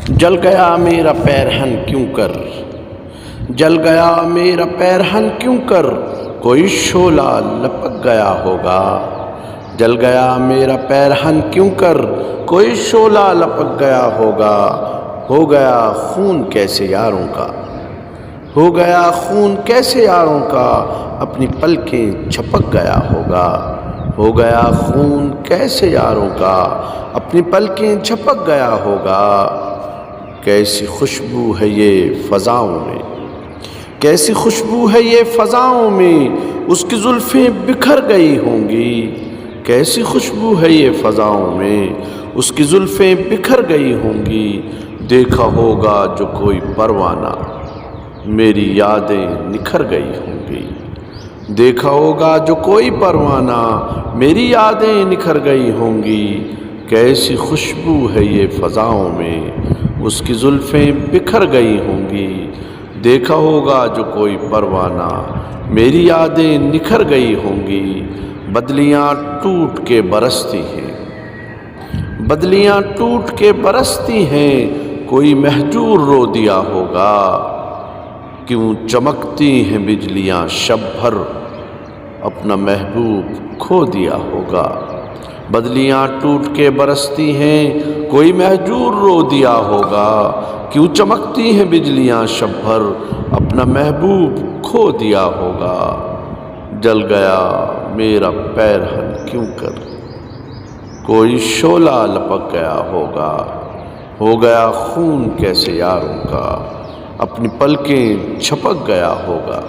جل گیا میرا پیرہن کیوں کر، جل گیا میرا پیرہن کیوں کر، کوئی شعلہ لپک گیا ہوگا۔ جل گیا میرا پیرہن کیوں کر، کوئی شعلہ لپک گیا ہوگا۔ ہو گیا خون کیسے یاروں کا، ہو گیا خون کیسے یاروں کا، اپنی پلکیں جھپک گیا ہوگا۔ ہو گیا خون کیسے یاروں کا، اپنی پلکیں جھپک گیا ہوگا۔ کیسی خوشبو ہے یہ فضاؤں میں، کیسی خوشبو ہے یہ فضاؤں میں، اس کی زلفیں بکھر گئی ہوں گی۔ کیسی خوشبو ہے یہ فضاؤں میں، اس کی زلفیں بکھر گئی ہوں گی۔ دیکھا ہوگا جو کوئی پروانہ، میری یادیں نکھر گئی ہوں گی۔ دیکھا ہوگا جو کوئی پروانہ، میری یادیں نکھر گئی ہوں گی۔ کیسی خوشبو ہے یہ فضاؤں میں، اس کی زلفیں بکھر گئی ہوں گی۔ دیکھا ہوگا جو کوئی پروانہ، میری یادیں نکھر گئی ہوں گی۔ بدلیاں ٹوٹ کے برستی ہیں، بدلیاں ٹوٹ کے برستی ہیں، کوئی مہجور رو دیا ہوگا۔ کیوں چمکتی ہیں بجلیاں شب بھر، اپنا محبوب کھو دیا ہوگا۔ بدلیاں ٹوٹ کے برستی ہیں، کوئی مہجور رو دیا ہوگا۔ کیوں چمکتی ہیں بجلیاں شب بھر، اپنا محبوب کھو دیا ہوگا۔ جل گیا میرا پیرہن کیوں کر، کوئی شعلہ لپک گیا ہوگا۔ ہو گیا خون کیسے یاروں کا، اپنی پلکیں جھپک گیا ہوگا۔